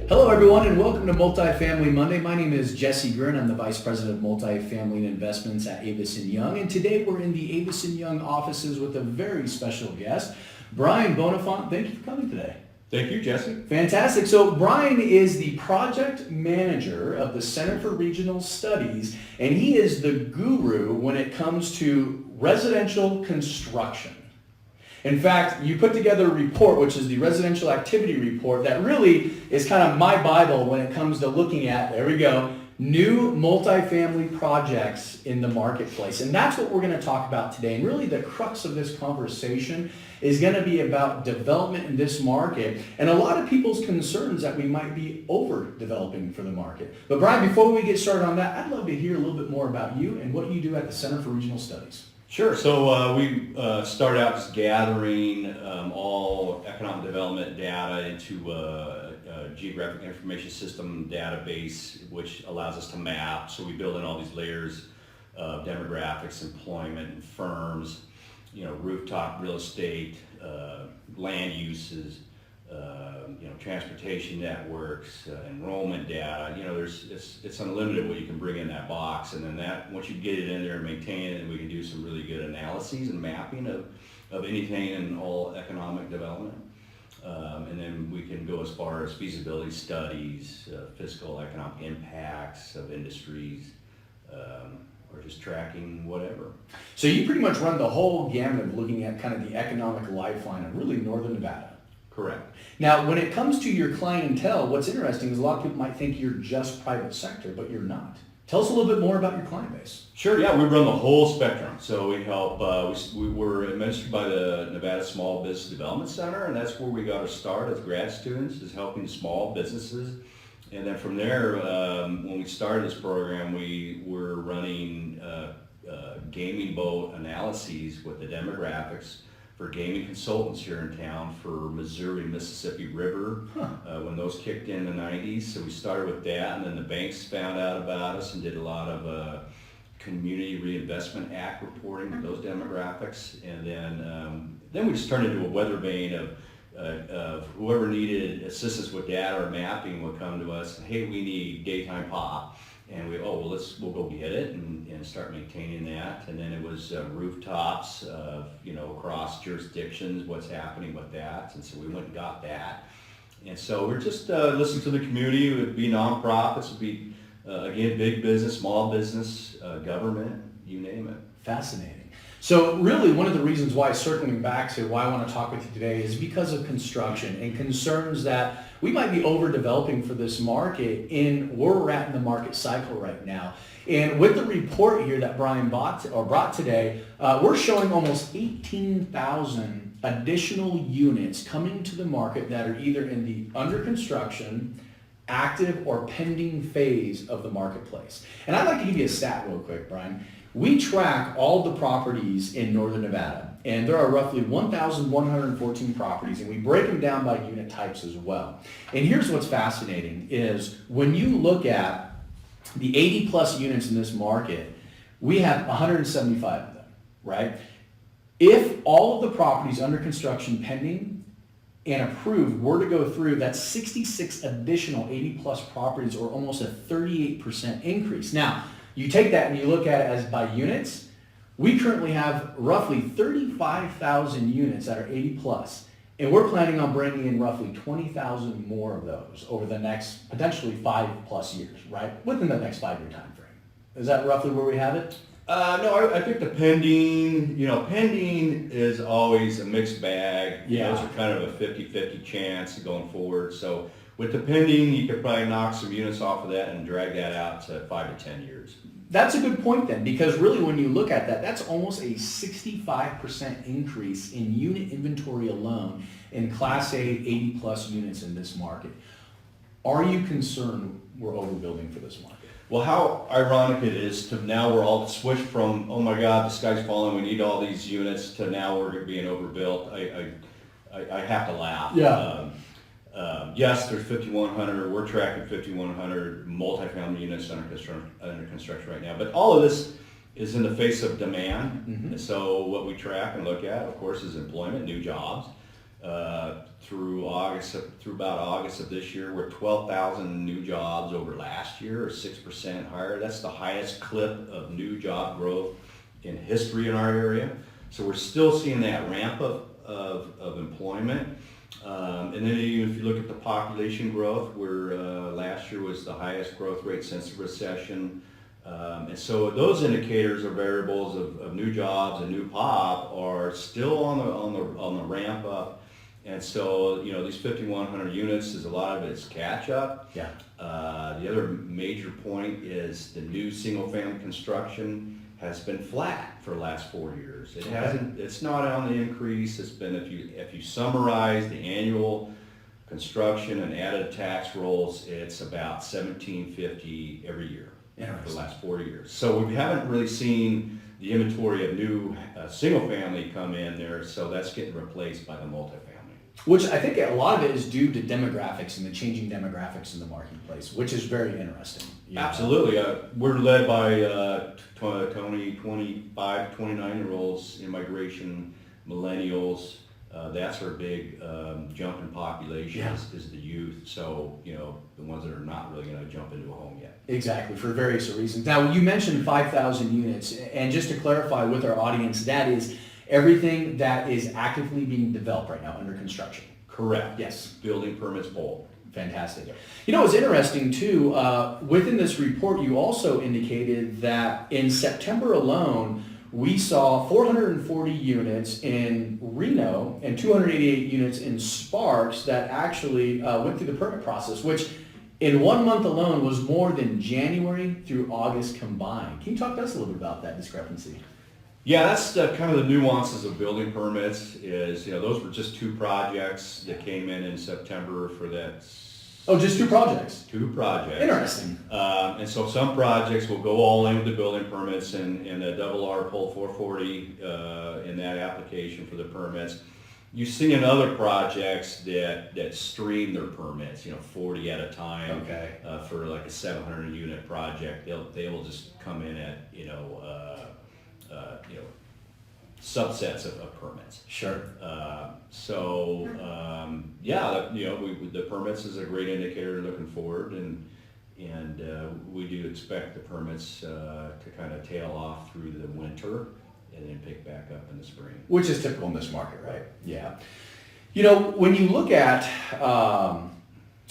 Hello everyone and welcome to Multifamily Monday. My name is Jesse Grin. I'm the Vice President of Multifamily and Investments at Avis & Young. And today we're in the Avis & Young offices with a very special guest, Brian Bonnenfant. Thank you for coming today. Thank you, Jesse. Fantastic. So Brian is the project manager of the Center for Regional Studies, and he is the guru when it comes to residential construction. In fact, you put together a report, which is the residential activity report, that really is kind of my Bible when it comes to looking at, there we go, new multifamily projects in the marketplace. And that's what we're going to talk about today. And really the crux of this conversation is going to be about development in this market and a lot of people's concerns that we might be overdeveloping for the market. But Brian, before we get started on that, I'd love to hear a little bit more about you and what you do at the Center for Regional Studies. Sure. So we started out just gathering all economic development data into a geographic information system database, which allows us to map. So we build in all these layers of demographics, employment, and firms, rooftop real estate, land uses, transportation networks, enrollment data. It's unlimited what you can bring in that box, and then that once you get it in there and maintain it, we can do some really good analyses and mapping of anything in all economic development, and then we can go as far as feasibility studies, fiscal economic impacts of industries, or just tracking whatever. So you pretty much run the whole gamut of looking at kind of the economic lifeline of really northern Nevada. Correct. Now, when it comes to your clientele, what's interesting is a lot of people might think you're just private sector, but you're not. Tell us a little bit more about your client base. Sure, yeah, we run the whole spectrum. So we help, we were administered by the Nevada Small Business Development Center, and that's where we got our start as grad students, is helping small businesses. And then from there, when we started this program, we were running gaming boat analyses with the demographics for gaming consultants here in town for Missouri, Mississippi River, when those kicked in the 90s. So we started with that, and then the banks found out about us and did a lot of Community Reinvestment Act reporting to those demographics. And then we just turned into a weather vane of whoever needed assistance with data or mapping would come to us. Hey, we need daytime pop. And we'll go get it and start maintaining that. And then it was rooftops, across jurisdictions, what's happening with that. And so we went and got that. And so we're just listening to the community. It would be nonprofits, it would be, again, big business, small business, government, you name it. Fascinating. So really one of the reasons why, circling back to why I want to talk with you today, is because of construction and concerns that we might be overdeveloping for this market in where we're at in the market cycle right now. And with the report here that Brian brought today, we're showing almost 18,000 additional units coming to the market that are either in the under construction, active, or pending phase of the marketplace. And I'd like to give you a stat real quick, Brian. We track all the properties in northern Nevada, and there are roughly 1,114 properties, and we break them down by unit types as well. And here's what's fascinating is when you look at the 80 plus units in this market, we have 175 of them, right? If all of the properties under construction, pending, and approved were to go through, that's 66 additional 80 plus properties, or almost a 38% increase. Now, you take that and you look at it as by units, we currently have roughly 35,000 units that are 80 plus, and we're planning on bringing in roughly 20,000 more of those over the next potentially 5+ years, right? Within the next 5-year time frame. Is that roughly where we have it? No, I think the pending is always a mixed bag. Yeah. Those are kind of a 50-50 chance going forward. So with the pending, you could probably knock some units off of that and drag that out to 5 to 10 years. That's a good point then, because really when you look at that, that's almost a 65% increase in unit inventory alone in Class A 80 plus units in this market. Are you concerned we're overbuilding for this market? Well, how ironic it is to now we're all switched from, oh my God, the sky's falling, we need all these units, to now we're being overbuilt. I have to laugh. Yeah. Yes, there's 5,100. We're tracking 5,100 multifamily units under construction right now. But all of this is in the face of demand. Mm-hmm. So what we track and look at, of course, is employment, new jobs. through about August of this year, we're 12,000 new jobs over last year, or 6% higher. That's the highest clip of new job growth in history in our area. So we're still seeing that ramp up of employment. And then even if you look at the population growth, where last year was the highest growth rate since the recession. And so those indicators or variables of new jobs and new pop are still on the ramp up. And so, these 5,100 units, is a lot of it's catch up. Yeah. The other major point is the new single family construction has been flat for the last 4 years. It's not on the increase. It's been, if you summarize the annual construction and added tax rolls, it's about 1,750 every year for the last 4 years. So we haven't really seen the inventory of new single family come in there, so that's getting replaced by the multifamily. Which I think a lot of it is due to demographics and the changing demographics in the marketplace, which is very interesting. Absolutely. We're led by 25, 29-year-olds, immigration, millennials. That's our big jump in population is the youth. So, the ones that are not really going to jump into a home yet. Exactly, for various reasons. Now, you mentioned 5,000 units, and just to clarify with our audience, that is everything that is actively being developed right now under construction. Correct. Yes. Building permits hold. Fantastic. It's interesting too, within this report you also indicated that in September alone, we saw 440 units in Reno and 288 units in Sparks that actually went through the permit process, which in 1 month alone was more than January through August combined. Can you talk to us a little bit about that discrepancy? Yeah, that's kind of the nuances of building permits is, those were just 2 projects that came in September for that. Oh, just 2 projects? 2 projects. Interesting. And so some projects will go all in with the building permits and a double R pull 440 in that application for the permits. You see in other projects that stream their permits, 40 at a time. Okay. For like a 700 unit project, they will just come in at, subsets of permits. Sure. The permits is a great indicator looking forward, and we do expect the permits to kind of tail off through the winter and then pick back up in the spring. Which is typical in this market, right? Yeah. When you look at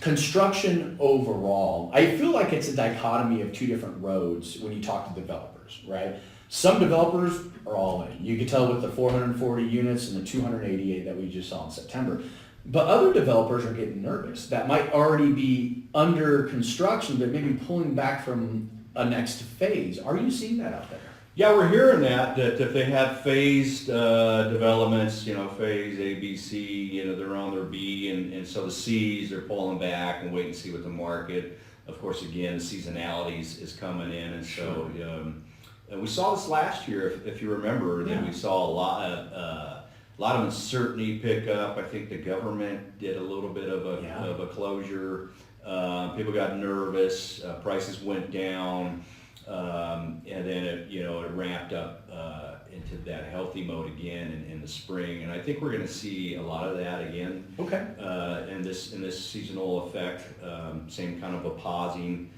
construction overall, I feel like it's a dichotomy of 2 different roads when you talk to developers, right? Some developers are all in. You can tell with the 440 units and the 288 that we just saw in September. But other developers are getting nervous. That might already be under construction, but maybe pulling back from a next phase. Are you seeing that out there? Yeah, we're hearing that if they have phased developments, phase A, B, C, they're on their B, and so the C's are pulling back and waiting to see what the market. Of course, again, the seasonality is coming in, and so. And we saw this last year, if you remember, that we saw a lot of uncertainty pick up. I think the government did a little bit of a closure. People got nervous. Prices went down, and then it ramped up into that healthy mode again in the spring. And I think we're going to see a lot of that again. Okay. In this seasonal effect, same kind of a pausing.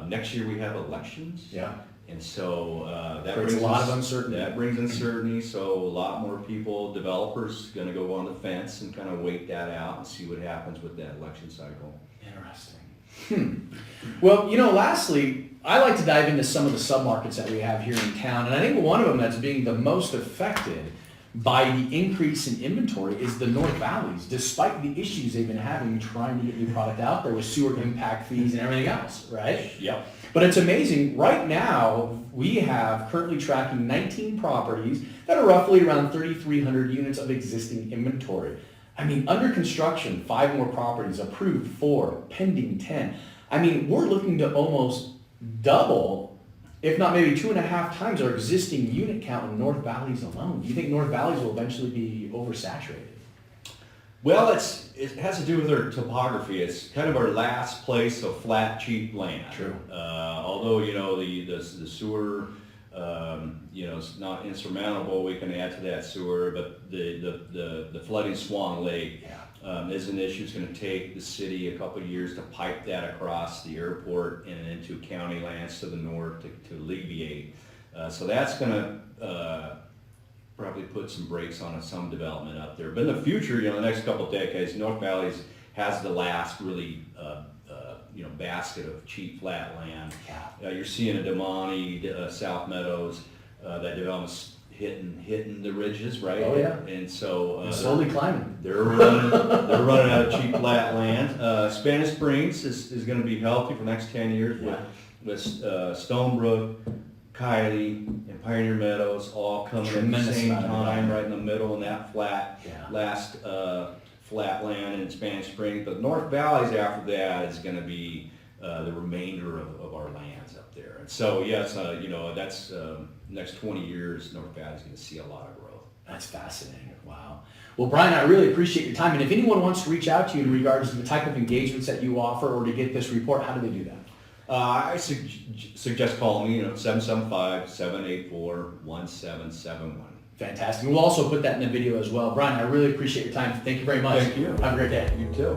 Next year we have elections. Yeah. And so that brings a lot of uncertainty. That brings uncertainty. So a lot more people, developers, going to go on the fence and kind of wait that out and see what happens with that election cycle. Interesting. Well, lastly, I like to dive into some of the submarkets that we have here in town, and I think one of them that's being the most affected by the increase in inventory is the North Valleys, despite the issues they've been having trying to get new product out there with sewer impact fees and everything else, right? Yep. But it's amazing. Right now, we have currently tracking 19 properties that are roughly around 3,300 units of existing inventory. I mean, under construction, 5 more properties, approved 4, pending 10. I mean, we're looking to almost double, if not maybe 2.5 times our existing unit count in North Valleys alone. Do you think North Valleys will eventually be oversaturated? Well, it has to do with our topography. It's kind of our last place of flat, cheap land. True. Although, the sewer It's not insurmountable. We can add to that sewer, but the flooding Swan Lake is an issue. It's going to take the city a couple of years to pipe that across the airport and into county lands to the north to alleviate. So that's going to probably put some brakes on some development up there. But in the future, the next couple of decades, North Valley has the last really basket of cheap flat land. You're seeing a Damani, South Meadows, that development's hitting the ridges, right? Oh yeah. And so slowly climbing. They're running out of cheap flat land. Spanish Springs is going to be healthy for the next 10 years with Stonebrook, Kylie, and Pioneer Meadows all coming at the same time, right in the middle in that last flat land in Spanish Springs. But North Valley's after that is going to be the remainder of our lands up there. And so yes, that's next 20 years, North Valley's going to see a lot of growth. That's fascinating. Wow. Well, Brian, I really appreciate your time. And if anyone wants to reach out to you in regards to the type of engagements that you offer or to get this report, how do they do that? I suggest calling me, 775-784-1771. Fantastic. We'll also put that in the video as well. Brian, I really appreciate your time. Thank you very much. Thank you. Have a great day. You too.